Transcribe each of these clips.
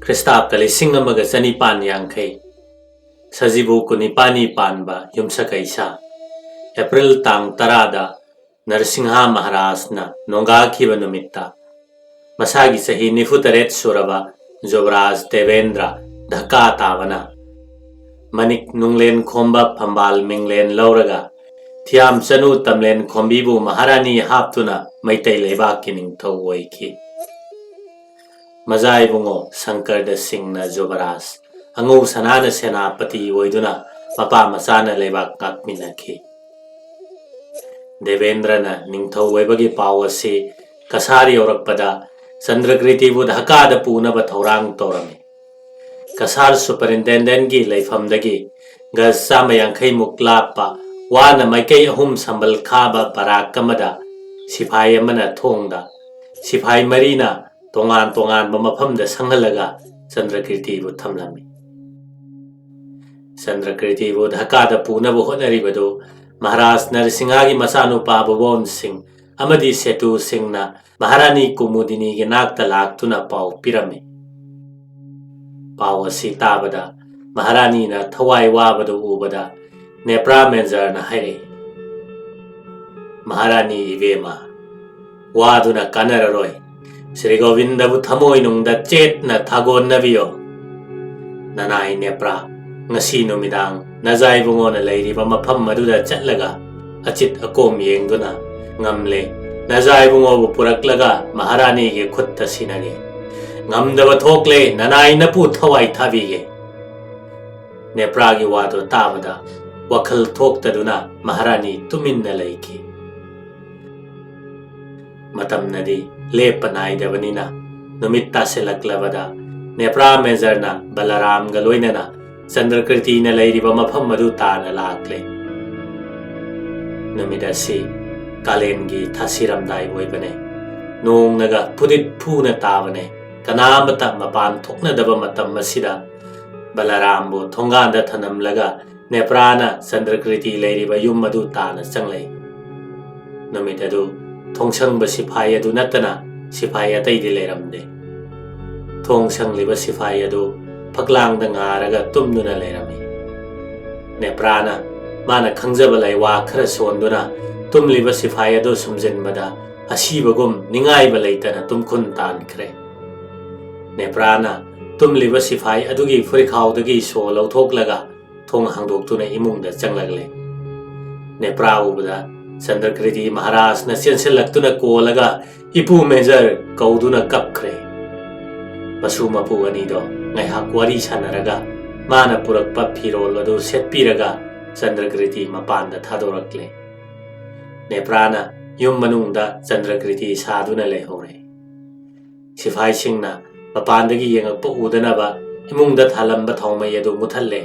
ꯈ꯭ꯔꯤꯁꯇꯥꯞꯇ 1980 ꯁꯖꯤꯕꯨ ꯀꯨꯟꯅꯤꯄꯥꯟꯅꯤ ꯄꯥꯟꯕ ꯌꯨꯝꯁꯀꯩꯁꯥ ꯑꯦꯄ꯭ꯔꯤꯜ ꯇꯥꯡ 10ꯗ ꯅꯔꯁꯤꯡꯍ ꯃꯍꯥꯔꯥꯖꯅ ꯅꯣꯡꯒꯥꯈꯤꯕ ꯅꯨꯃꯤꯠꯇ ꯃꯁꯥꯒꯤ ꯆꯍꯤ 94 ꯁꯨꯔꯕ ꯖꯣꯕꯔꯥꯖ ꯗꯦꯕꯦꯟꯗ꯭ꯔ ꯙꯛꯀꯥ ꯇꯥꯕꯅ ꯃꯅꯤꯛ ꯅꯨꯡꯂꯦꯟ ꯈꯣꯝꯕ ꯐꯝꯕꯥꯜ ꯃꯤꯡꯂꯦꯟ ꯂꯧꯔꯒ ꯊꯤꯌꯥꯝ ꯆꯅꯨ ꯇꯝꯂꯦꯟ ꯈꯣꯝꯕꯤꯕꯨ ꯃꯍꯥꯔꯥꯅꯤ ꯍꯥꯞꯇꯨꯅ ꯃꯩꯇꯩ ꯂꯩꯕꯥꯛꯀꯤ ꯅꯤꯡꯊꯧ ꯑꯣꯏꯈꯤ꯫ ꯃꯖꯥꯏꯕꯨꯡꯉꯣ ꯁꯪꯀꯔꯗ ꯁꯤꯡꯅ ꯖꯣꯕꯔꯥꯖ ꯑꯉꯧ ꯁꯅꯥꯅ ꯁꯦꯅꯥꯄꯇꯤ ꯑꯣꯏꯗꯨꯅ ꯃꯄꯥ ꯃꯆꯥꯅ ꯂꯩꯕꯥꯛ ꯉꯥꯛꯃꯤꯟꯅꯈꯤ꯫ ꯗꯦꯕꯦꯟꯗ꯭ꯔꯅ ꯅꯤꯡꯊꯧ ꯑꯣꯏꯕꯒꯤ ꯄꯥꯎ ꯑꯁꯤ ꯀꯁꯥꯔ ꯌꯧꯔꯛꯄꯗ ꯆꯟꯗ꯭ꯔꯀ꯭ꯔꯤꯇꯤꯕꯨ ꯙꯛꯀꯥꯗ ꯄꯨꯅꯕ ꯊꯧꯔꯥꯡ ꯇꯧꯔꯝꯃꯤ꯫ ꯀꯁꯥꯔ ꯁꯨꯄꯔꯤꯟꯇꯦꯟꯗꯦꯟꯠꯀꯤ ꯂꯩꯐꯝꯗꯒꯤ ꯒꯖ 150ꯃꯨꯛ ꯂꯥꯞꯄ ꯋꯥꯅ ꯃꯥꯏꯀꯩ 3 ꯁꯝꯕꯜ ꯈꯥꯕ ꯕꯔꯥꯛ ꯑꯃꯗ ꯁꯤꯐꯥꯏ ꯑꯃꯅ ꯊꯣꯡꯗ, ꯁꯤꯐꯥꯏ 4ꯅ ꯇꯣꯉꯥꯟ ꯇꯣꯉꯥꯟꯕ ꯃꯐꯝꯗ ꯁꯪꯍꯜꯂꯒ ꯆꯟꯗ꯭ꯔꯀ꯭ꯔꯤꯇꯤꯕꯨ ꯊꯝꯂꯝꯃꯤ꯫ ꯆꯟꯗ꯭ꯔꯀ꯭ꯔꯤꯇꯤꯕꯨ ꯙꯛꯀꯥꯗ ꯄꯨꯅꯕ ꯍꯣꯠꯅꯔꯤꯕꯗꯨ ꯃꯍꯥꯔꯥꯖ ꯅꯔꯁꯤꯡꯍꯒꯤ ꯃꯆꯥꯅꯨꯄꯥ ꯕꯨꯕꯣꯟ ꯁꯤꯡ ꯑꯃꯗꯤ ꯁꯦꯇꯨ ꯁꯤꯡꯅ ꯃꯍꯥꯔꯥꯅꯤ ꯀꯨꯃꯨꯗꯤꯅꯤꯒꯤ ꯅꯥꯛꯇ ꯂꯥꯛꯇꯨꯅ ꯄꯥꯎ ꯄꯤꯔꯝꯃꯤ꯫ ꯄꯥꯎ ꯑꯁꯤ ꯇꯥꯕꯗ ꯃꯍꯥꯔꯥꯅꯤꯅ ꯊꯋꯥꯏ ꯋꯥꯕꯗꯨ ꯎꯕꯗ ꯅꯦꯄ꯭ꯔꯥ ꯃꯦꯟꯖꯔꯅ ꯍꯥꯏꯔꯛꯏ, "ꯃꯍꯥꯔꯥꯅꯤ ꯏꯕꯦꯝꯃ, ꯋꯥꯗꯨꯅ ꯀꯥꯟꯅꯔꯔꯣꯏ, ꯁ꯭ꯔꯤ ꯒꯣꯕꯤꯟꯗꯕꯨ ꯊꯃꯣꯏꯅꯨꯡꯗ ꯆꯦꯠꯅ ꯊꯥꯒꯣꯟꯅꯕꯤꯌꯣ꯫ ꯅꯅꯥꯏ ꯅꯦꯄ꯭ꯔꯥ, ꯉꯁꯤ ꯅꯨꯃꯤꯗꯥꯡ ꯅꯖꯥꯏꯕꯨꯡꯉꯣꯅ ꯂꯩꯔꯤꯕ ꯃꯐꯝ ꯑꯗꯨꯗ ꯆꯠꯂꯒ ꯑꯆꯤꯠ ꯑꯀꯣꯝ ꯌꯦꯡꯗꯨꯅ ꯉꯝꯂꯦ ꯅꯖꯥꯏꯕꯨꯡꯉꯣꯕꯨ ꯄꯨꯔꯛꯂꯒ ꯃꯍꯥꯔꯥꯅꯤꯒꯤ ꯈꯨꯠꯇ ꯁꯤꯟꯅꯒꯦ, ꯉꯝꯗꯕ ꯊꯣꯛꯂꯦ ꯅꯅꯥꯏ ꯅꯄꯨ ꯊꯋꯥꯏ ꯊꯥꯕꯤꯒꯦ"꯫ ꯅꯦꯄ꯭ꯔꯥꯒꯤ ꯋꯥꯗꯨ ꯇꯥꯕꯗ ꯋꯥꯈꯜ ꯊꯣꯛꯇꯗꯨꯅ ꯃꯍꯥꯔꯥꯅꯤ ꯇꯨꯃꯤꯟꯅ ꯂꯩꯈꯤ꯫ ꯃꯇꯝꯅꯗꯤ ꯂꯦꯞꯄ ꯅꯥꯏꯗꯕꯅꯤꯅ ꯅꯨꯃꯤꯠ ꯇꯥꯁꯤꯜꯂꯛꯂꯕꯗ ꯅꯦꯄ꯭ꯔꯥ ꯃꯦꯖꯔꯅ ꯕꯂꯔꯥꯝꯒ ꯂꯣꯏꯅꯅ ꯆꯟꯗ꯭ꯔꯀ꯭ꯔꯤꯇꯤꯅ ꯂꯩꯔꯤꯕ ꯃꯐꯝ ꯑꯗꯨ ꯇꯥꯅ ꯂꯥꯛꯂꯦ꯫ ꯅꯨꯃꯤꯠ ꯑꯁꯤ ꯀꯥꯂꯦꯟꯒꯤ ꯊꯥꯁꯤꯔꯝꯗꯥꯏ ꯑꯣꯏꯕꯅꯦ꯫ ꯅꯣꯡꯅꯒ ꯐꯨꯗꯤꯠ ꯐꯨꯅ ꯇꯥꯕꯅꯦ꯫ ꯀꯅꯥꯃꯇ ꯃꯄꯥꯟ ꯊꯣꯛꯅꯗꯕ ꯃꯇꯝ ꯑꯁꯤꯗ ꯕꯂꯔꯥꯝꯕꯨ ꯊꯣꯡꯒꯥꯟꯗ ꯊꯅꯝꯂꯒ ꯅꯦꯄ꯭ꯔꯥꯅ ꯆꯟꯗ꯭ꯔꯀ꯭ꯔꯤꯇꯤ ꯂꯩꯔꯤꯕ ꯌꯨꯝ ꯑꯗꯨ ꯇꯥꯅ ꯆꯪꯂꯛꯏ꯫ ꯅꯨꯃꯤꯠ ꯑꯗꯨ ꯊꯣꯡꯁꯪꯕ ꯁꯤꯐꯥꯏ ꯑꯗꯨ ꯅꯠꯇꯅ ꯁꯤꯐꯥꯏ ꯑꯇꯩꯗꯤ ꯂꯩꯔꯝꯗꯦ꯫ ꯊꯣꯡ ꯁꯪꯂꯤꯕ ꯁꯤꯐꯥꯏ ꯑꯗꯨ ꯐꯛꯂꯥꯡꯗ ꯉꯥꯔꯒ ꯇꯨꯝꯗꯨꯅ ꯂꯩꯔꯝꯃꯤ꯫ ꯅꯦꯄ꯭ꯔꯥꯅ ꯃꯥꯅ ꯈꯪꯖꯕ ꯂꯩꯋꯥ ꯈꯔ ꯁꯣꯟꯗꯨꯅ ꯇꯨꯝꯂꯤꯕ ꯁꯤꯐꯥꯏ ꯑꯗꯨ ꯁꯨꯝꯖꯤꯟꯕꯗ ꯑꯁꯤꯕꯒꯨꯝ ꯅꯤꯡꯉꯥꯏꯕ ꯂꯩꯇꯅ ꯇꯨꯝꯈꯨꯟ ꯇꯥꯟꯈ꯭ꯔꯦ꯫ ꯅꯦꯄ꯭ꯔꯥꯅ ꯇꯨꯝꯂꯤꯕ ꯁꯤꯐꯥꯏ ꯑꯗꯨꯒꯤ ꯐꯨꯔꯤꯈꯥꯎꯗꯒꯤ ꯁꯣ ꯂꯧꯊꯣꯛꯂꯒ ꯊꯣꯡ ꯍꯥꯡꯗꯣꯛꯇꯨꯅ ꯏꯃꯨꯡꯗ ꯆꯪꯂꯛꯂꯦ꯫ ꯅꯦꯄ꯭ꯔꯥ ꯎꯕꯗ ꯆꯟꯗ꯭ꯔꯀ꯭ꯔꯤꯇꯤ ꯃꯍꯥꯔꯥꯖꯅ ꯆꯦꯟꯁꯤꯜꯂꯛꯇꯨꯅ ꯀꯣꯜꯂꯒ "ꯏꯄꯨ ꯃꯦꯖꯔ" ꯀꯧꯗꯨꯅ ꯀꯞꯈ꯭ꯔꯦ꯫ ꯃꯁꯨ ꯃꯄꯨ ꯑꯅꯤꯗꯣ ꯉꯥꯏꯍꯥꯛ ꯋꯥꯔꯤ ꯁꯥꯟꯅꯔꯒ ꯃꯥꯅ ꯄꯨꯔꯛꯄ ꯐꯤꯔꯣꯜ ꯑꯗꯨ ꯁꯦꯠꯄꯤꯔꯒ ꯆꯟꯗ꯭ꯔꯀ꯭ꯔꯤꯇꯤ ꯃꯄꯥꯟꯗ ꯊꯥꯗꯣꯔꯛꯂꯦ꯫ ꯅꯦꯄ꯭ꯔꯥꯅ ꯌꯨꯝ ꯃꯅꯨꯡꯗ ꯆꯟꯗ꯭ꯔꯀ꯭ꯔꯤꯇꯤ ꯁꯥꯗꯨꯅ ꯂꯩꯍꯧꯔꯦ꯫ ꯁꯤꯐꯥꯏꯁꯤꯡꯅ ꯃꯄꯥꯟꯗꯒꯤ ꯌꯦꯡꯉꯛꯄ ꯎꯗꯅꯕ ꯏꯃꯨꯡꯗ ꯊꯥꯜꯂꯝꯕ ꯊꯥꯎꯃꯩ ꯑꯗꯨ ꯃꯨꯠꯊꯠꯂꯦ꯫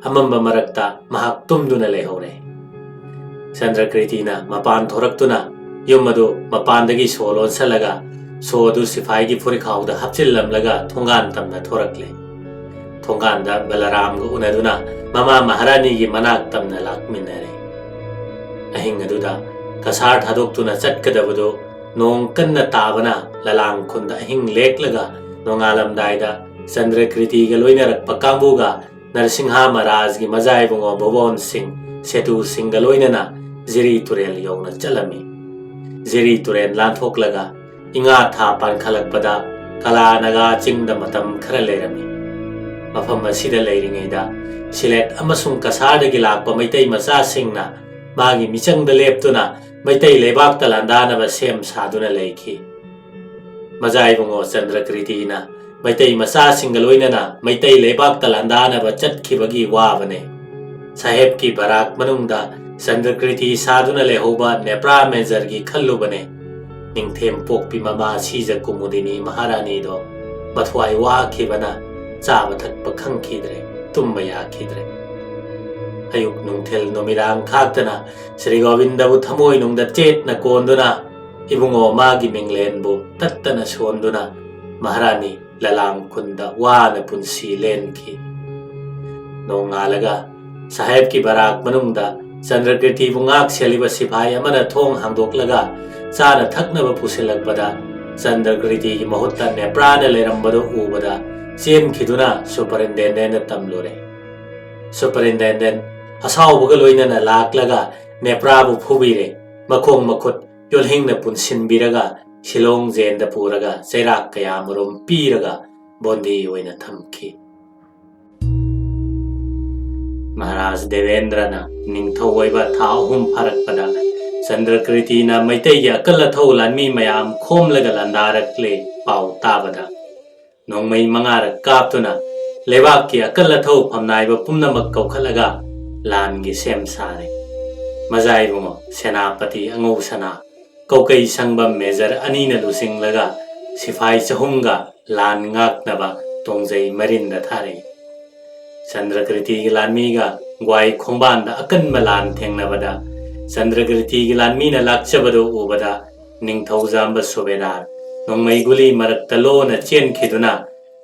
ꯑꯃꯝꯕ ꯃꯔꯛꯇ ꯃꯍꯥꯛ ꯇꯨꯝꯗꯨꯅ ꯂꯩꯍꯧꯔꯦ꯫ ꯆꯟꯗ꯭ꯔꯀ꯭ꯔꯤꯇꯤꯅ ꯃꯄꯥꯟ ꯊꯣꯔꯛꯇꯨꯅ ꯌꯨꯝ ꯑꯗꯨ ꯃꯄꯥꯟꯗꯒꯤ ꯁꯣ ꯂꯣꯟꯁꯜꯂꯒ ꯁꯣ ꯑꯗꯨ ꯁꯤꯐꯥꯏꯒꯤ ꯐꯨꯔꯤꯈꯥꯎꯗ ꯍꯥꯞꯆꯤꯜꯂꯝꯂꯒ ꯊꯣꯡꯒꯥꯟ ꯇꯝꯅ ꯊꯣꯔꯛꯂꯦ꯫ ꯊꯣꯡꯒꯥꯟꯗ ꯕꯂꯔꯥꯝꯒ ꯎꯅꯗꯨꯅ ꯃꯃꯥ ꯃꯍꯥꯔꯥꯅꯤꯒꯤ ꯃꯅꯥꯛ ꯇꯝꯅ ꯂꯥꯛꯃꯤꯟꯅꯔꯦ꯫ ꯑꯍꯤꯡ ꯑꯗꯨꯗ ꯀꯁꯥꯔ ꯊꯥꯗꯣꯛꯇꯨꯅ ꯆꯠꯀꯗꯕꯗꯨ ꯅꯣꯡ ꯀꯟꯅ ꯇꯥꯕꯅ ꯂꯂꯥꯡ ꯈꯨꯟꯗ ꯑꯍꯤꯡ ꯂꯦꯛꯂꯒ ꯅꯣꯡꯉꯥꯜꯂꯝꯗꯥꯏꯗ ꯆꯟꯗ꯭ꯔꯀ꯭ꯔꯤꯇꯤꯒ ꯂꯣꯏꯅꯔꯛꯄ ꯀꯥꯡꯕꯨꯒ ꯅꯔꯁꯤꯡꯍ ꯃꯍꯥꯔꯥꯖꯒꯤ ꯃꯖꯥꯏꯕꯨꯡꯉꯣ ꯕꯨꯕꯣꯟ ꯁꯤꯡ, ꯁꯦꯇꯨ ꯁꯤꯡꯒ ꯂꯣꯏꯅꯅ ꯖꯤꯔꯤ ꯇꯨꯔꯦꯜ ꯌꯧꯅ ꯆꯠꯂꯝꯃꯤ꯫ ꯖꯤꯔꯤ ꯇꯨꯔꯦꯜ ꯂꯥꯟꯊꯣꯛꯂꯒ ꯏꯉꯥ ꯊꯥ ꯄꯥꯟꯈꯠꯂꯛꯄꯗ ꯀꯂꯥꯅꯒꯥ ꯆꯤꯡꯗ ꯃꯇꯝ ꯈꯔ ꯂꯩꯔꯝꯃꯤ꯫ ꯃꯐꯝ ꯑꯁꯤꯗ ꯂꯩꯔꯤꯉꯩꯗ ꯁꯤꯂꯦꯠ ꯑꯃꯁꯨꯡ ꯀꯁꯥꯔꯗꯒꯤ ꯂꯥꯛꯄ ꯃꯩꯇꯩ ꯃꯆꯥꯁꯤꯡꯅ ꯃꯥꯒꯤ ꯃꯤꯆꯪꯗ ꯂꯦꯞꯇꯨꯅ ꯃꯩꯇꯩ ꯂꯩꯕꯥꯛꯇ ꯂꯥꯟꯗꯥꯅꯕ ꯁꯦꯝ ꯁꯥꯗꯨꯅ ꯂꯩꯈꯤ꯫ ꯃꯖꯥꯏꯕꯨꯡꯉꯣ ꯆꯟꯗ꯭ꯔꯀ꯭ꯔꯤꯇꯤꯅ ꯃꯩꯇꯩ ꯃꯆꯥꯁꯤꯡꯒ ꯂꯣꯏꯅꯅ ꯃꯩꯇꯩ ꯂꯩꯕꯥꯛꯇ ꯂꯥꯟꯗꯥꯅꯕ ꯆꯠꯈꯤꯕꯒꯤ ꯋꯥꯕꯅꯦ꯫ ꯁꯥꯍꯦꯕꯀꯤ ꯕꯔꯥꯛ ꯃꯅꯨꯡꯗ ꯆꯟꯗ꯭ꯔꯀ꯭ꯔꯤꯇꯤ ꯁꯥꯗꯨꯅ ꯂꯩꯍꯧꯕ ꯅꯦꯄ꯭ꯔꯥ ꯃꯦꯖꯔꯒꯤ ꯈꯜꯂꯨꯕꯅꯦ꯫ ꯅꯤꯡꯊꯦꯝ ꯄꯣꯛꯄꯤ ꯃꯃꯥ ꯁꯤꯖ ꯀꯨꯃꯨꯗꯤꯅꯤ ꯃꯍꯥꯔꯥꯅꯤꯗꯣ ꯃꯊ꯭ꯋꯥꯏ ꯋꯥꯈꯤꯕꯅ ꯆꯥꯕ ꯊꯛꯄ ꯈꯪꯈꯤꯗ꯭ꯔꯦ, ꯇꯨꯝꯕ ꯌꯥꯈꯤꯗ꯭ꯔꯦ꯫ ꯑꯌꯨꯛ ꯅꯨꯡꯊꯤꯜ ꯅꯨꯃꯤꯗꯥꯡ ꯈꯥꯛꯇꯅ ꯁ꯭ꯔꯤ ꯒꯣꯕꯤꯟꯗꯕꯨ ꯊꯃꯣꯏꯅꯨꯡꯗ ꯆꯦꯠꯅ ꯀꯣꯟꯗꯨꯅ ꯏꯕꯨꯡꯉꯣ ꯃꯥꯒꯤ ꯃꯤꯡꯂꯦꯟꯕꯨ ꯇꯠꯇꯅ ꯁꯣꯟꯗꯨꯅ ꯃꯍꯥꯔꯥꯅꯤ ꯂꯂꯥꯡ ꯈꯨꯟꯗ ꯋꯥꯅ ꯄꯨꯟꯁꯤ ꯂꯦꯟꯈꯤ꯫ ꯅꯣꯡꯉꯥꯜꯂꯒ ꯁꯥꯍꯦꯕꯀꯤ ꯕꯔꯥꯛ ꯃꯅꯨꯡꯗ ꯆꯟꯗ꯭ꯔꯀ꯭ꯔꯤꯇꯤꯕꯨ ꯉꯥꯛ ꯁꯦꯜꯂꯤꯕ ꯁꯤꯐꯥꯏ ꯑꯃꯅ ꯊꯣꯡ ꯍꯥꯡꯗꯣꯛꯂꯒ ꯆꯥꯅ ꯊꯛꯅꯕ ꯄꯨꯁꯤꯜꯂꯛꯄꯗ ꯆꯟꯗ꯭ꯔꯀ꯭ꯔꯤꯇꯤꯒꯤ ꯃꯍꯨꯠꯇ ꯅꯦꯄ꯭ꯔꯥꯅ ꯂꯩꯔꯝꯕꯗꯨ ꯎꯕꯗ चेनखिदुना सुपरिन्टेन्डेन्ट तमलुरे सुपरिन्टेन्डेन्ट असाउबगा लोइनना लाक्लगा नेप्राबु फुबिरे मखोंग मखुत योलहिंगना पुनसिनबिरगा शिलोंग जेंदा पुरगा चैराक कयामरुम पीरगा बोंदी ओइना थमखि महाराज देवेंद्रना निंगथौवैबा था अहुम फरकपदा चंद्रकृतिना मैतैगी अकल अथौ लानमी मयाम खोमलगा लंदारकले पाउ ताबदा नोंगमै मंगारक कापतुना लेबाकी अकल अथौ फमनाइबा पुमनमक कौखलगा लानगी सेम सारे मजाइबुंगो सेनापति अंगौसना कौकई संगबम मेजर अनीना लुसिंगलगा सिफाई चहुंगा लान ngaknaba तोंजै मरिंदा थारे चंद्रकृति की लानमीगा ग्वाई खोंबान अकन मलान थेंगनबदा चंद्रकृति की लानमीना लाक्चबदो उबदा निंगथौजांब सुबेदार नोंमै गुली मरक्ता लोना चेनखिदुना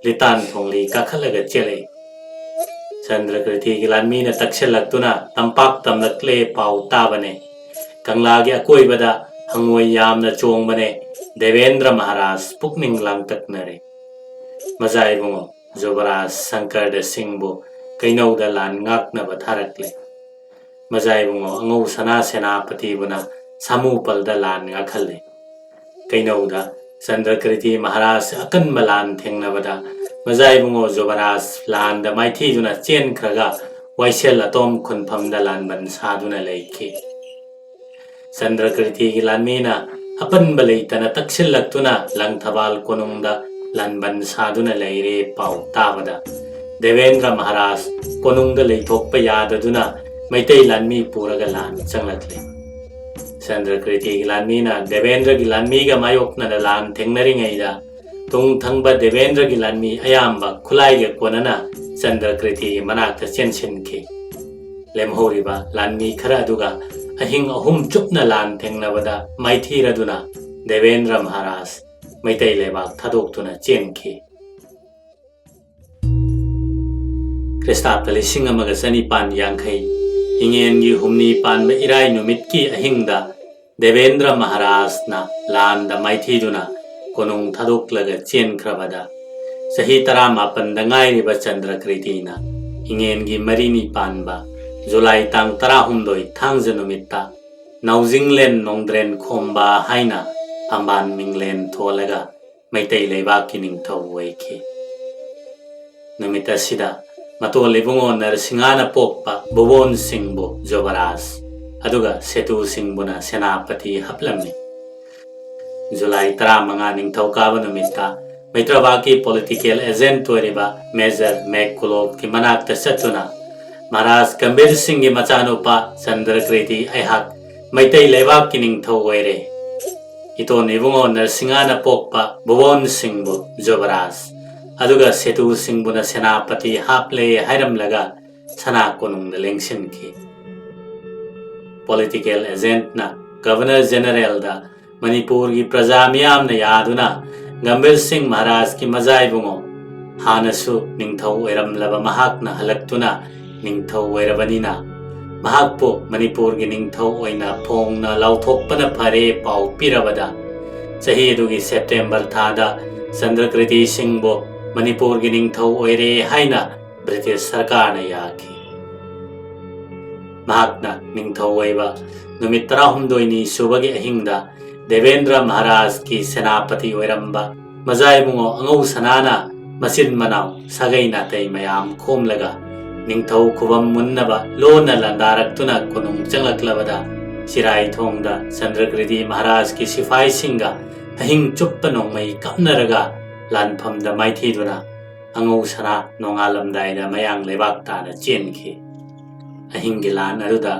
लितान थोंगली काखलगा चेले चंद्रकृति की लानमीना तक्सलक्तुना तंपाक तमलक्ले पाउ ताबने कंगलागी अकोइबदा हंगोई यामना चोंगबने देवेंद्र महाराज पुकनिंग लांगतकनरे मजाइबुंगो जुबराज शंकर सिंहबु कैनौदा लान ngaknaba थारकले मजाइबुंगो अंगौ सना सेनापतिबुना सामुपलदा लान ngakhalle कैनौदा चंद्रकृति महाराज अकन मलान थेंगनबदा मजाइबुंगो जुबराज लान द माइथीदुना चेनख्रगा वाइसेल अतोम खुनफमदा लान बन सादुना लेखि चंद्रकृति की लानमीना अपन बलैतना तक्सिलक्तुना लंगथबाल कोनुंगदा लानबन सादुना लेरे पाउ ताबदा देवेंद्र महाराज कोनुंगदा लेथोकप याददुना मैतै लानमी पुरगा लान चंगलक्ले चंद्रकृति की लानमीना देवेंद्र की लानमीगा मायोकना लान थेंगनरिङैदा तुंग थंगबा देवेंद्र की लानमी अयाम्बा खुलाइगे कोनना चंद्रकृति की मनाक्ता चेनसिनखि लेमहौरिबा लानमी खरा अदुगा अहिंग अहुम चुपना लान थेंगनबदा माइथीरदुना देवेंद्र महाराज मैतै लेबाक थादोक्तुना चेनखि क्रिस्ताब्द 1950 हिंगेनगी हुमनी पानब इराई नुमितकी अहिंगदा देवेंद्र महाराजना लानदा माइथीदुना कोनुंग थादोक्लगा चेनख्रबदा सही 19 दंगाइरिबा चंद्रकृतिना हिंगेनगी मरीनी पानबा जुलाई तांग 12 थांग नुमित्ता नौजिंगलेन नोंद्रेन खोम्बा हाइना अम्बान मिंगलेन थोलगा मैतै लेबाकी निंगथौ वैखि नुमित्तासिदा मतोलिबुंगो नरसिंहाना पोक्पा बोबोन सिंहबु जुबराज अदुगा सेतु सिंहबुना सेनापति हपलम्मि जुलाई 15 निंगथौकाबा नुमित्ता मैत्रबाकी पॉलिटिकल एजेंट ओरिबा मेजर मैकुलोब की मनाक्ता चतुना महाराज गंभीर सिंह की मचानुपा चंद्रकृति अहाक मैतै लेबाक की निंगथौ ओइरे इतो निबुंगो नरसिंहाना पोक्पा बोबोन सिंहबु जुबराज अदुगा सेतु सिंहबुना सेनापति हापले हाइरमलगा सना कोनुंगदा लेंगसिनखि पॉलिटिकल एजेंटना गवर्नर जनरल दा मणिपुर की प्रजा मियामना यादुना गंभीर सिंह महाराज की मजाइबुंगो हानसु निंगथौ ओइरमलबा महाकना हलक्तुना निंगथौ ओइरबनिना महाकपो मणिपुर की निंगथौ ओइना फोंगना लाउथोकपना फरे पाउ पिरबदा चही दुगी सेप्टेम्बर थादा चंद्रकृति सिंहबो मणिपुर की निंगथौ ओइरे हाइना ब्रिटिश सरकार ने याखि महाकना निंगथौ ओइबा नुमित 19 सुबगी अहिंगदा देवेंद्र महाराज की सेनापति ओइरंबा मजाइबुंगो अंगौ सनाना मसिन मनाव सगै नातै मयाम खोमलगा निंगथौ खुबम मुन्नबा लोना लंदारक्तुना कोनुंग चंगलक्लबदा सिराई थोंगदा चंद्रकृति महाराज की सिपाही सिंगा अहिंग चुप्प नोंमै कपनरगा लानफमदा माइथीदुना अंगौ सना नोंगालमदाइदा मयांग लेबाक्ताना चेनखि अहिंगी लान अदुदा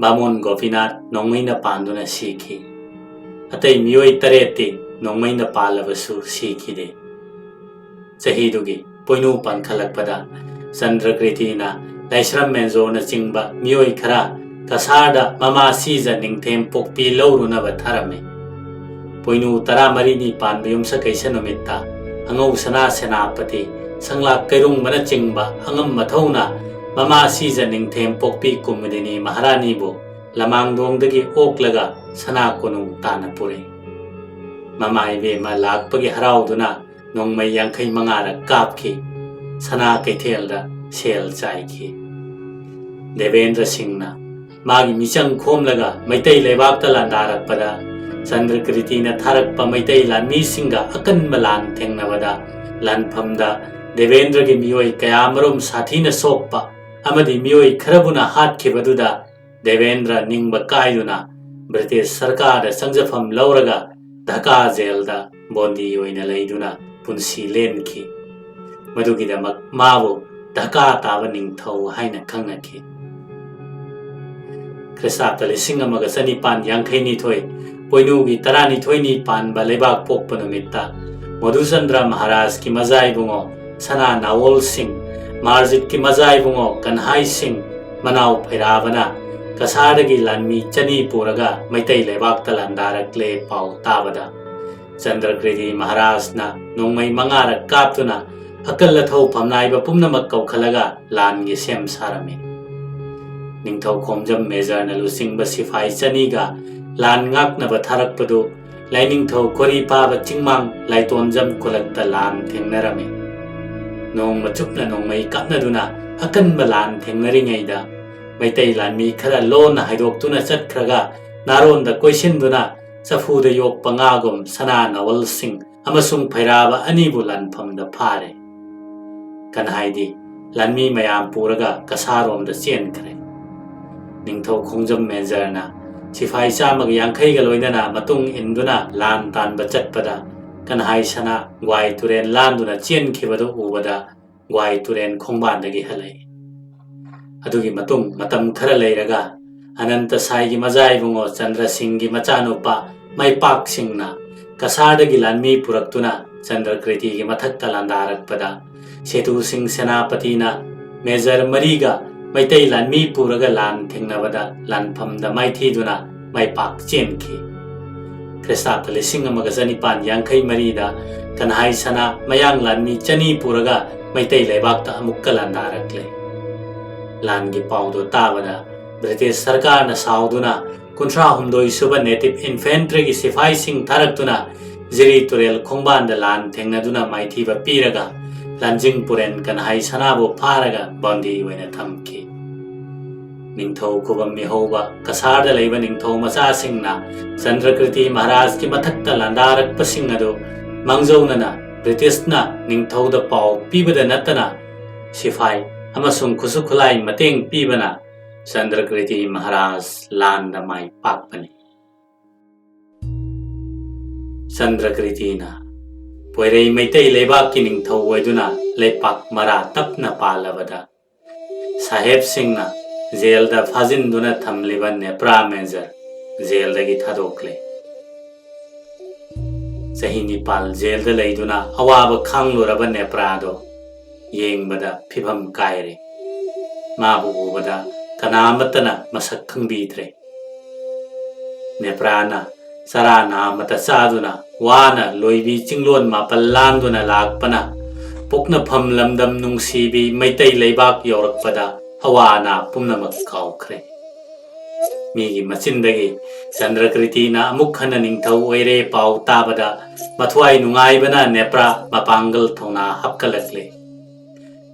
बामोन गोपीनाथ नोंमैना पांदुना सीखि अतै मियोय तरेती नोंमैना पालबसु सीखिदे चहीदुगी पोइनु पानखलकपदा चंद्रकृतिना लाइस्रम मेंजोरना चिंबा मियोय खरा कसारदा ममा सीजा निंगथेम पोक्पी लौरुनबा थारमे पोइनु 13 पानबा युमसा कैसा नुमित्ता अंगौ सना सेनापति संगलाक कैरुंगबना चिंबा अंगम मथौना ममा सीजा निंगथेम पोक्पी कुमुदिनी महारानीबो लमांगदोंगदगी ओक्लगा सना कोनुंग ताना पुरे mama इबेमा लाकपगी हराउदुना नोंमै 25 कापखि sana kaithelda sel chaiki Devendra Singhna magi michang khomlaga maitai lebakta landarakpada Chandrakriti na tharakpa maitai lanmi singa akanba lan thengnabada lanphamda Devendra gi mioi kayamarum sathina sokpa amadi mioi kharabuna hatkhibadudha Devendra ningba kaiduna British Sarkar sangjafam lauraga Dhaka jailda bondi oina leiduna punsi lenki madugidamak mabu Dhaka taba ningthau haina khangnaki Krisapta lising amaga sanipan yangkhaini thoi poinugi tarani thoini panba lebak pokpa numitta Madhusandra Maharaj ki mazai bungo Sana Nawal Singh Marjit ki mazai bungo Kanhai Singh Manau Phairabana Kasardagi lanmi chani puraga maitai lebakta landarakle pau tabada Chandrakriti Maharaj na nongmai mangarak kaptuna akalla thau phamnaiba pumnamak kaukhalaga langi sem sarami Ningthau Khomjam Major na lusingba sifai chaniga lan ngaknaba tharakpadu Lainingthau Koripaba Chingmang Laitonjam Kulakta lan thengnarami Nongma chupna nongmai kapnaduna akanba lan thengnaringaida Maitai lanmi khara lona haidoktuna chatkhraga naronda koisinduna chafuda yokpa ngagum Sana Nawal Singh amasung Phairaba anibu lanphamda phare Kanhaidi lanmi mayam puraga kasaromda chenkhre Ningthau Khongjam Major na Sifai Chamag Yankhaiga loinana matung induna lan tanba chatpada Kanhai sana Gwai Turen landuna chenkhibadu ubada Gwai Turen khongbandagi halai Adugi matung matam khara leiraga Ananta Saigi mazai bungo Chandra Singh gi machanupa Maipak Singh na Kasardagi lanmi puraktuna Chandrakriti gi mathakta landarakpada Setu Singh Senapati na Major Mariga Maitai lanmi puraga lan thengnabada lanphamda maithiduna maipak chenki Krisapta lising amaga sanipan yangkhai marida Kanhai sana mayang lanmi chani puraga maitai lebakta amukka landarakle Langi paudo tabada British Sarkar na sauduna kunthra humdoi suba native infantry gi sifai sing tharaktuna Jiri Turel khongbanda lan thengnaduna maithiba piraga Lanjing Puren Kanhai sanabu pharaga bondi oina thamki Ningthau Khubam Mihoba Kasarda leiba Ningthau Macha Singna Chandrakriti Maharaj ki mathakta landarakpa sing adu mangjaunana British na Ningthau da pau pibada natana Sifai amasung khusukhulai mateng pibana Chandrakriti Maharaj landa mai pakpani Chandrakriti na Poirei maitai lebak ki Ningthau oiduna lepak mara tapna palabada Saheb Singh na Jailda Fazinduna Thamliba Nepra Major Jaildagi thadokle Sahi Nipal Jailda leiduna awaba khangluraba Neprado yengbada phibam kaire Mabu ubada kanamatana masak khangbidre Neprana sarana mata saduna wana loibi chinglon mapal landuna lakpana pokna phamlamdam nungsibi maitai leibak yorakpada Awana pumnamak kaukhre Migi machindagi Chandrakriti na amukhana Ningthau oire pau tabada Mathuai nungaibana Nepra mapangal thona hapkalakle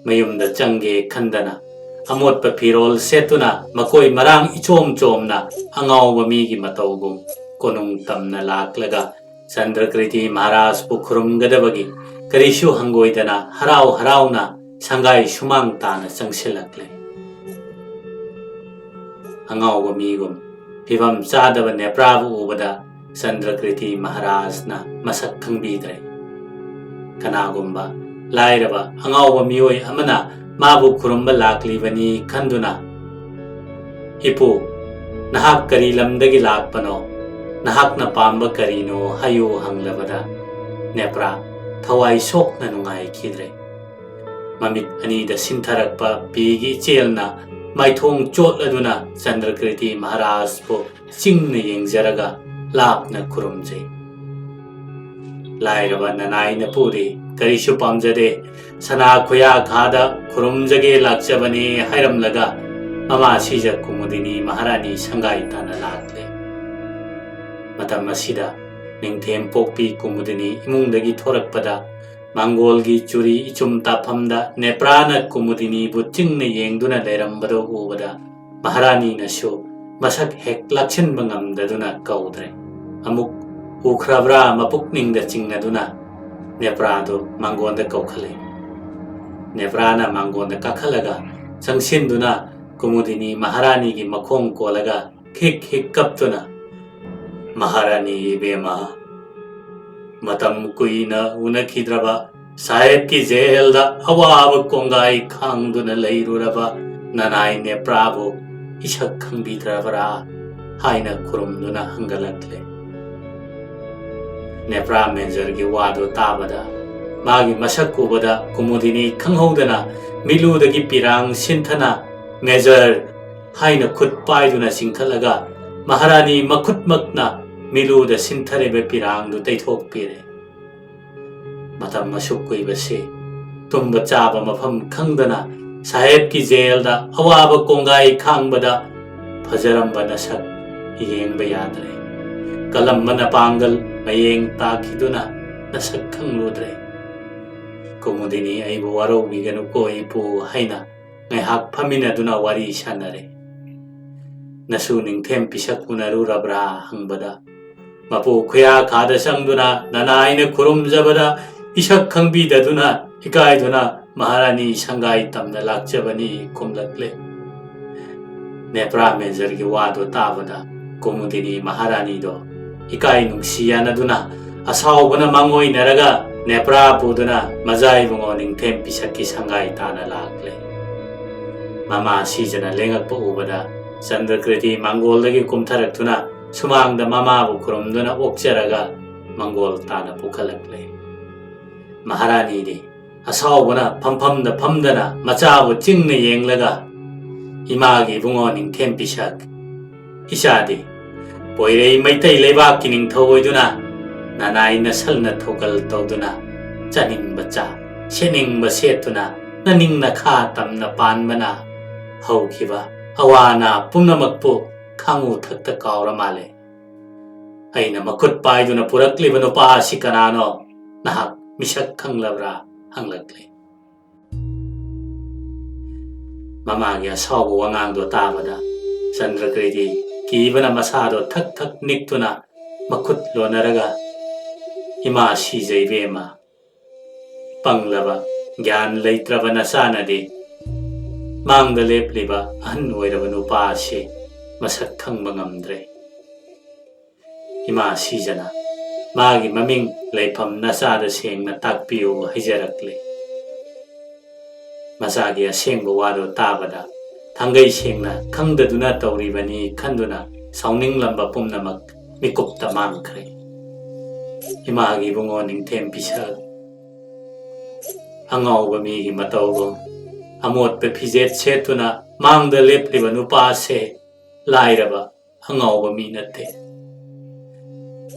Mayumda change khandana Amotpa phirol setuna makoi marang ichom chomna Angauba migi mataugum Konung tamna laklaga Chandrakriti Maharaj pu khurumgadabagi Karishu hangoidana harau harauna Sangai sumang tana changsilakle Angauba migum phibam chadaba Neprabu ubada Chandrakriti Maharaj na masak khangbidre Kanagumba lairaba angauba mioi amana mabu khurumba laklibani khanduna Ipu nahak kari lamdagi lakpano nahak na pamba karino hayu hanglabada Nepra thawai sokna nungai khidre Mamit anida sintharakpa pigi chelna Maithong chotladuna Chandrakriti Maharaj po chingna yengjaraga lapna khurumjai Lairaba nanaina puri karishu pamjade sana khoya khada khurumjage lakchabani hairamlaga mama sija kumudini Maharani sangai tana lakle Matam asida ningthem pokpi kumudini imungdagi thorakpada 망골기 줄이 이좀 따팜다 네프라나 꾸무디니부 찡나 ꯌꯦꯡꯗꯨ나 ꯂꯩꯔꯝꯕꯗꯣ ꯎꯕꯗ 마하라니나ꯁꯨ 마삭 헥 락친ꯕ ꯉꯝꯗꯗꯨ나 ꯀꯧꯗ꯭ꯔꯦ. ꯑꯃꯨꯛ ꯎꯈ꯭ꯔꯕ꯭ꯔꯥ ꯃꯄꯨꯛꯅꯤꯡꯗ ꯆꯤꯡꯅꯗꯨꯅ ꯅꯦꯄ꯭ꯔꯥꯗꯨ ꯃꯥꯡꯒꯣꯟꯗ ꯀꯧꯈꯠꯂꯦ. ꯅꯦꯄ꯭ꯔꯥꯅ ꯃꯥꯡꯒꯣꯟꯗ ꯀꯥꯈꯠꯂꯒ ꯆꯪꯁꯤꯟꯗꯨꯅ ꯀꯨꯃꯨꯗꯤꯅꯤ ꯃꯍꯥꯔꯥꯅꯤꯒꯤ ꯃꯈꯣꯡ ꯀꯣꯜꯂꯒ ꯈꯤꯛ ꯈꯤꯛ ꯀꯞꯇꯨꯅ ꯃꯍꯥꯔꯥꯅꯤ 이베마 마tam kuina unakidraba sahib ki jailda awab kongai khangduna leiruraba nanai ne prabhu isak khangbidrabara haina kurumduna hangalakle nepra menjar gi wadu tabada magi masak ubada kumudini khanghodana miludagi pirang sinthana mejar haina khut paiduna singkhalaga maharani makhutmakna 미루다 신탈의 비랑도 떼톡비래. 마담 마숙구이버시 tumba chaba mafam khangdana sahib ki jailda awaba kongai khangbada phajaramba nasak yengba yadre. Kalambana pangal mayeng takhiduna nasak khangludre. Kumudini aibu waro biganu ko ipu haina ngaihak phaminaduna wari sanare. Nasuning them pisak unarurabra hangbada mapu kuya kada sangduna nanaina kurumjabada isak khangbidaduna ikaiduna maharani sangai tamna lakjabani kumlakle. Nepra menjargi wado tabada kumudini maharani do ikai nungsiyanaduna asawbana mangoi naraga nepra puduna mazai bungo ningthem pisaki sangai tana lakle. Mama sijana lengakpa ubada Chandrakriti Mangolagi kumtharaktuna sumangda mamabu kurumduna okjaraga Mangol tana pukhalakle. Maharani di asawbuna pampamda pamdana machabu chingna yenglaga imagi bungo ningthem pisak isadi poirei maitai leibaki ningthoiduna nanai nasalna thokal tawduna chaning bacha sening basetuna naningna kha tamna panbana haukiba awana pumnamakpu khangu thakta kaura male. Aina makut paiduna purakliba nupa si kanano nahak misak khanglabra hanglakle. Mamagi asawu wangangdo tabada Chandrakriti kibana masado thak thak niktuna makut lonaraga ima sijai bema panglaba gyan leitraba nasanadi Mangda lepliba ahn oiraba nupa si masak khangba ngamdre. Ima sijana magi maming leifam nasada sengna takpiu haijarakle. Masagi asengba wado tabada thangai sengna khangdaduna tauribani khanduna sauninglamba pumnamak mikupta mangkhre. Imagi bungo ningthem pisak angawba migi matawgo amot pe phijet setuna mangda lepliba nupa se lairaba angawba mi natte.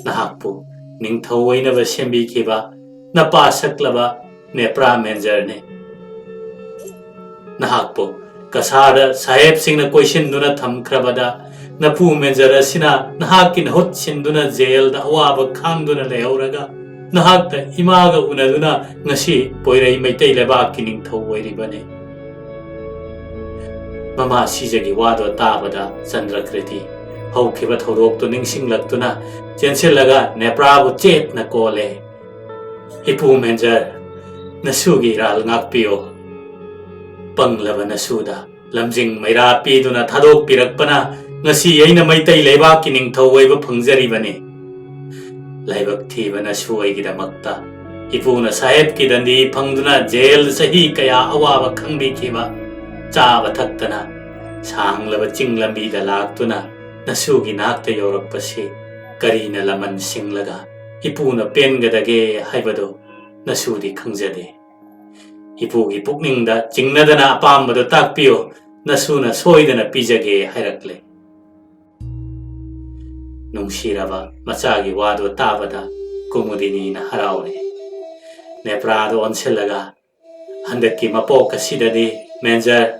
Nahakpu ningthoinaba sembikhiba napa saklaba nepra menjarne. Nahakpu kasada sahib singna koisinduna thamkhrabada napu menjara sina nahakin hot sinduna jailda awaba khangduna leoraga nahakta imaga unaduna ngasi poirei maitai lebaki ningthoiribane. Mama sijagi wado tabada Chandrakriti haukiba thodoktu ningsinglaktuna chensillaga neprabu chetna kole. Ipu menjar nasugi ral ngakpiyo. Panglaba nasuda lamjing maira piduna thadok pirakpana ngasi aina maitai leibaki ningthoiba phangjaribane. Laibak thiba nasu aigidamakta ipuna sahib ki dandi phangduna jail sahi kaya awaba khangbikiba chaba thaktana sanglaba chinglambi da laktuna nasugi nakta yorakpasi karina laman singlaga ipuna pengadage haibado nasudi khangjade. Ipugi pukningda chingnadana apambado takpiyo nasuna soidana pijage hairakle. Nungsiraba machagi wado tabada kumudini na haraure. Neprado onsilaga handaki mapoka sidadi menjar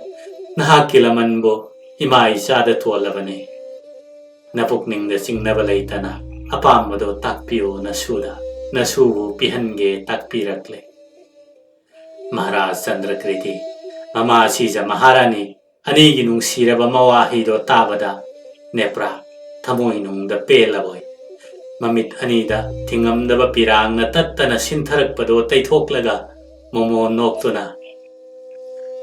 nahaki lamanbo ima isada tuolabane. Napukningda chingnaba leitana apambado takpiyo nasuda nasubu pihange takpirakle. Maharaj Chandrakriti Mama Sija Maharani Anigi nungsiraba mawahido tabada Nepra Thamoi nungda pelaboi Mamit anida thingamdaba pirangna tattana sintharakpado taithoklaga Momo noktuna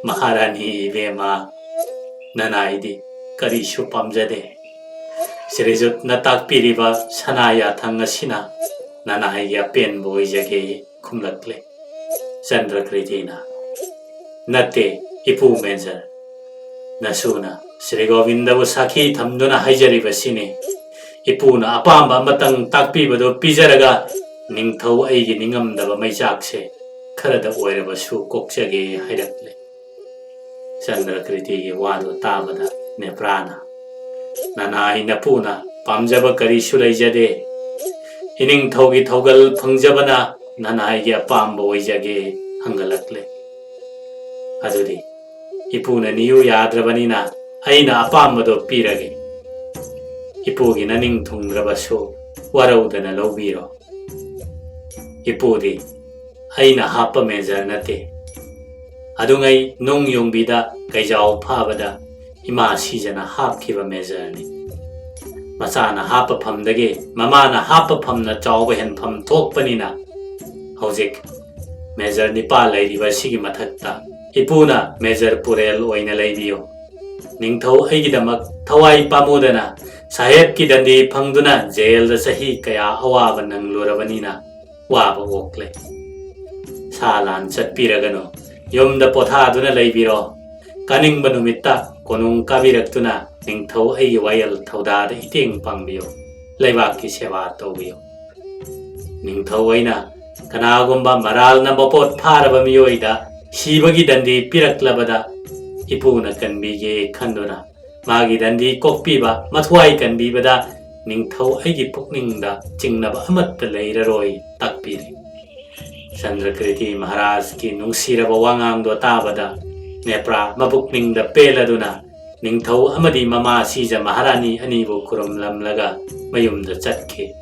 Maharani Vema Nanaidi Karishu pamjade Srijut natakpiriba sanaya thangasina Nanaya penboi jage kumlakle Chandrakriti na Nate Ipu Menjar Nasuna Sri Govindabu Sakhi Thamduna Haijaribasini Ipuna apamba matang takpibado pijaraga Ningthau aigi ningamdaba maijakse Kharada oirabasu kokjage hairakle Chandrakriti gi wadu tabada Neprana Nanai napuna pamjaba karishu laijade Ining thaugi thaugal phangjabana Nanai gi apamba oijage hangalakle Adudi Ipuna niyu yadrabanina Aina apambado pirage Ipugi naning thungrabasu Waraudana laubiro Ipudi Aina hapa mejar nate Adungai nung yungbida Kaijao phabada Ima sijana hapkiba mejarni Masana hapa phamdage Mamana hapa phamna chawba hen pham thokpanina Haujik Mejar nipa lairiba sigi mathakta Ipuna mejar purel oina laibiyo Ningthau aigidamak thawai pamudana Saheb ki dandi phangduna jail da sahi kaya awaba nang lurabanina waba okle Salan chatpiragano Yumda pothaduna laibiro Kaningba numitta konung kabiraktuna Ningthau aigi wayal thaudada iteng pangbiyo Laibaki sewa tawbiyo Ningthau aina Kanagumba maral na mapot pharaba miyoida Sibagi dandi piraklabada Ipuna kanbige khanduna Magi dandi kokpiba mathuai kanbibada Ningthau aigi pukningda Chingnaba amatta lairaroi takpiri Chandrakriti Maharaj ki nungsiraba wangangdo tabada Nepra mapukningda peladuna Ningthau amadi mama sija Maharani anibu kurumlamlaga Mayumda chatke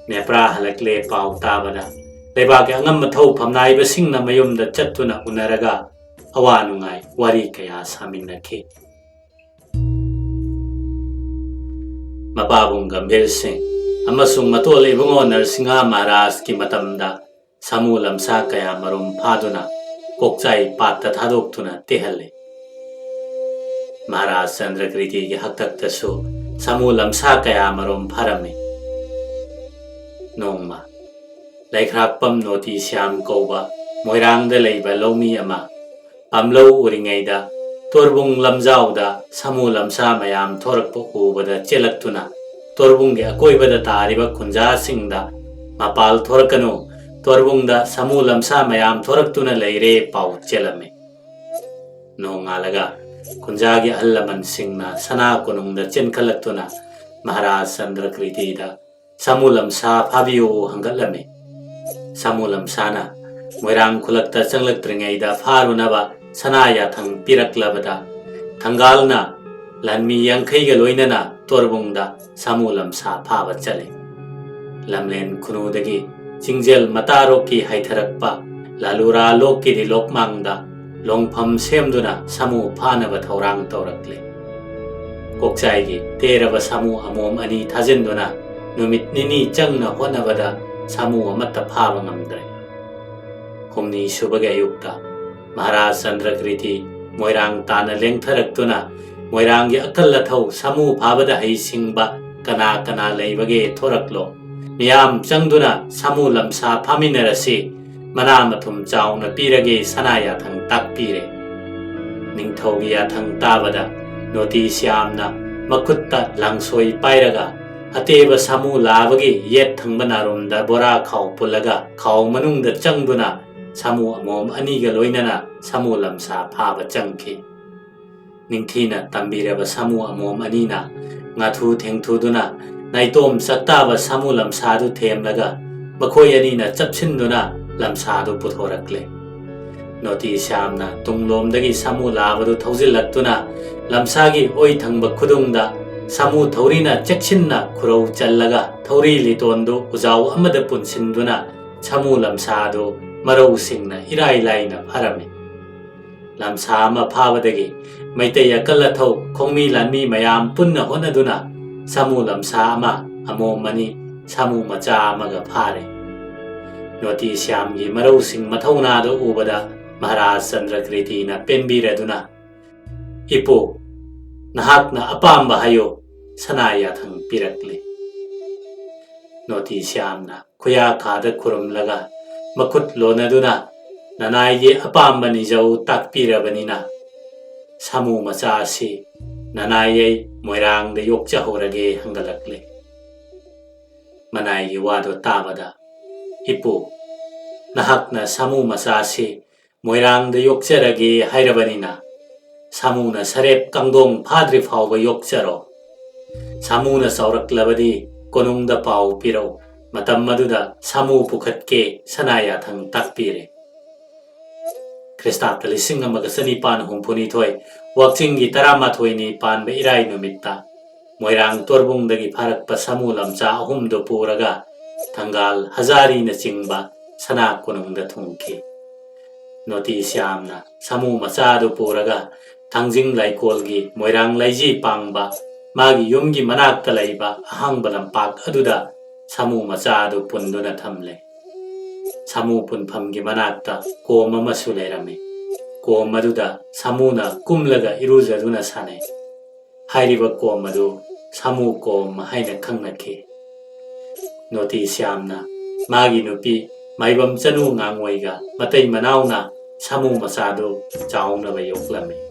Nepra halakle pau tabada Leibaki angam mathau phamnaiba singna mayumda chattuna unaraga Awanungai wari kaya saminake Mapabung Gambhir Singh Amasung matol ibungo Narsingha Maharaj ki matamda Samu lamsa kaya marum phaduna Kokchai patta thadoktuna tehale Maharaj Chandrakriti ki haktaktasu Samu lamsa kaya marum pharame Nongma Laikhrakpam noti syam kauba Moirangda leiba lomi ama Pamlo uringaida Torbung lamjauda Samu lamsa mayam thorakpo ubada chelaktuna Torbung ge akoibada tariba khunja singda Mapal thorakano Torbungda Samu lamsa mayam thoraktuna leire pau chelame Nongalaga Khunjagi allaman singna sana kunungda chenkalaktuna Maharaj Chandrakriti da Samu lamsa phabiyo hangalame Samu lamsana Moirang khulakta changlaktringaida pharunaba Sanaya thang piraklabada Thangalna Lanmi yangkhaiga loinana Torbungda Samu lamsa phaba chale Lamlen khunudagi Jingjel mataroki haitharakpa Lalura lokki di lokmangda Longpham semduna Samu phanaba thaurang taurakle Kokchaigi teraba Samu amom ani thajinduna Numit nini changna honabada Samu amatta phaba ngamdre Humni subage ayukta Maharaj Chandrakriti Moirang tana lengtharaktuna Moiranggi akalla thau Samu phabada hai singba Kana kana leibage thoraklo Miyam changduna Samu lamsa phaminarasi Mana mathum chauna pirage sanaya thang takpire Ningthaugi yathang tabada Noti syamna Makutta langsoi pairaga Ateba Samu labagi yet thangba narumda bora khau pulaga Khau manungda changduna Samu amom aniga loinana Samu lamsa phaba changki Ningthina tambiraba Samu amom anina Ngathu thengthuduna Naitom saktaba Samu lamsadu themlaga Makhoi anina chapsinduna Lamsadu puthorakle Noti syamna tunglomdagi Samu labadu thaujillaktuna Lamsagi oi thangba khudungda Samu thaurina cheksinna khurau challaga Thauri litondu ujau amada punsinduna Samu lamsadu ꯃꯔꯧꯁꯤꯡꯅ ꯏꯔꯥꯏ ꯂꯥꯏꯅ ꯐꯥꯔꯝꯃꯤ꯫ ꯂꯝꯁꯥ ꯑꯃ ꯐꯥꯕꯗꯒꯤ ꯃꯩꯇꯩ ꯑꯀꯜ ꯑꯊꯧ ꯈꯣꯡꯃꯤ ꯂꯥꯟꯃꯤ ꯃꯌꯥꯝ ꯄꯨꯟꯅ ꯍꯣꯠꯅꯗꯨꯅ ꯁꯥꯃꯨ ꯂꯝꯁꯥ ꯑꯃ, ꯑꯃꯣꯝ ꯑꯅꯤ, ꯁꯥꯃꯨ ꯃꯆꯥ ꯑꯃꯒ ꯐꯥꯔꯦ꯫ ꯅꯣꯇꯤ ꯁ꯭ꯌꯥꯝꯒꯤ ꯃꯔꯧꯁꯤꯡ ꯃꯊꯧꯅꯥꯗꯨ ꯎꯕꯗ ꯃꯍꯥꯔꯥꯖ ꯆꯟꯗ꯭ꯔꯀ꯭ꯔꯤꯇꯤꯅ ꯄꯦꯟꯕꯤꯔꯗꯨꯅ, "ꯏꯄꯨ, ꯅꯍꯥꯛꯅ ꯑꯄꯥꯝꯕ ꯍꯥꯏꯌꯨ", ꯁꯅꯥ ꯌꯥꯊꯪ ꯄꯤꯔꯛꯂꯦ꯫ ꯅꯣꯇꯤ ꯁ꯭ꯌꯥꯝꯅ ꯈꯨꯌꯥꯈꯥꯗ ꯈꯨꯔꯨꯝꯂꯒ ꯃꯈꯨꯠ ꯂꯣꯟꯅꯗꯨꯅ ꯅꯅꯥꯏꯒꯤ ꯑꯄꯥꯝꯕ ꯅꯤꯖꯧ ꯇꯥꯛꯄꯤꯔꯕꯅꯤꯅ ꯁꯥꯃꯨ ꯃꯆꯥ ꯑꯁꯤ ꯅꯅꯥꯏ ꯃꯣꯏꯔꯥꯡꯗ ꯌꯣꯛꯆꯍꯧꯔꯒꯦ ꯍꯪꯒꯠꯂꯛꯂꯦ꯫ ꯃꯅꯥꯏꯒꯤ ꯋꯥꯗꯣ ꯇꯥꯕꯗ, "ꯏꯄꯨ, ꯅꯍꯥꯛꯅ ꯁꯥꯃꯨ ꯃꯆꯥ ꯑꯁꯤ ꯃꯣꯏꯔꯥꯡꯗ ꯌꯣꯛꯆꯔꯒꯦ ꯍꯥꯏꯔꯕꯅꯤꯅ ꯁꯥꯃꯨꯅ ꯁꯔꯦꯞ ꯀꯥꯡꯗꯣꯡ ꯐꯥꯗ꯭ꯔꯤ ꯐꯥꯎꯕ ꯌꯣꯛꯆꯔꯣ꯫ ꯁꯥꯃꯨꯅ ꯆꯥꯎꯔꯛꯂꯕꯗꯤ ꯀꯣꯅꯨꯡꯗ ꯄꯥꯎ ꯄꯤꯔꯧ, ꯃꯇꯝ ꯑꯗꯨꯗ ꯁꯥꯃꯨ ꯄꯨꯈꯠꯀꯦ", ꯁꯅꯥ ꯌꯥꯊꯪ ꯇꯥꯛꯄꯤꯔꯦ꯫ ꯈ꯭ꯔꯤꯁꯇꯥബ്ꯗ 1962 ꯋꯥꯛꯆꯤꯡꯒꯤ 19ꯅꯤ ꯄꯥꯟꯕ ꯏꯔꯥꯏ ꯅꯨꯃꯤꯠꯇ ꯃꯣꯏꯔꯥꯡ ꯇꯣꯔꯕꯨꯡꯗꯒꯤ ꯐꯥꯔꯛꯄ ꯁꯥꯃꯨ ꯂꯝꯆꯥ 3ꯗꯨ ꯄꯨꯔꯒ ꯊꯪꯒꯥꯜ, ꯍꯖꯥꯔꯤꯅꯆꯤꯡꯕ ꯁꯅꯥ ꯀꯣꯅꯨꯡꯗ ꯊꯨꯡꯈꯤ꯫ ꯅꯣꯇꯤ ꯁ꯭ꯌꯥꯝꯅ ꯁꯥꯃꯨ ꯃꯆꯥꯗꯨ ꯄꯨꯔꯒ ꯊꯥꯡꯖꯤꯡ ꯂꯩꯀꯣꯜꯒꯤ ꯃꯣꯏꯔꯥꯡ ꯂꯩꯖꯤ ꯄꯥꯡꯕ ꯃꯥꯒꯤ ꯌꯨꯝꯒꯤ ꯃꯅꯥꯛꯇ ꯂꯩꯕ ꯑꯍꯥꯡꯕ ꯂꯝꯄꯥꯛ ꯑꯗꯨꯗ ꯁꯥꯃꯨ ꯃꯆꯥꯗꯨ ꯄꯨꯟꯗꯨꯅ ꯊꯝꯂꯦ꯫ ꯁꯥꯃꯨ ꯄꯨꯟꯐꯝꯒꯤ ꯃꯅꯥꯛꯇ ꯀꯣꯝ ꯑꯃꯁꯨ ꯂꯩꯔꯝꯃꯤ꯫ ꯀꯣꯝ ꯑꯗꯨꯗ ꯁꯥꯃꯨꯅ ꯀꯨꯝꯂꯒ ꯏꯔꯨꯖꯗꯨꯅ ꯁꯥꯟꯅꯩ꯫ ꯍꯥꯏꯔꯤꯕ ꯀꯣꯝ ꯑꯗꯨ ꯁꯥꯃꯨ ꯀꯣꯝ ꯍꯥꯏꯅ ꯈꯪꯅꯈꯤ꯫ ꯅꯣꯇꯤ ꯁ꯭ꯌꯥꯝꯅ ꯃꯥꯒꯤ ꯅꯨꯄꯤ ꯃꯥꯏꯕꯝ ꯆꯅꯨ ꯉꯥꯡꯉꯣꯏꯒ ꯃꯇꯩ ꯃꯅꯥꯎꯅ ꯁꯥꯃꯨ ꯃꯆꯥꯗꯨ ꯆꯥꯎꯅꯕ ꯌꯣꯛꯂꯝꯃꯤ꯫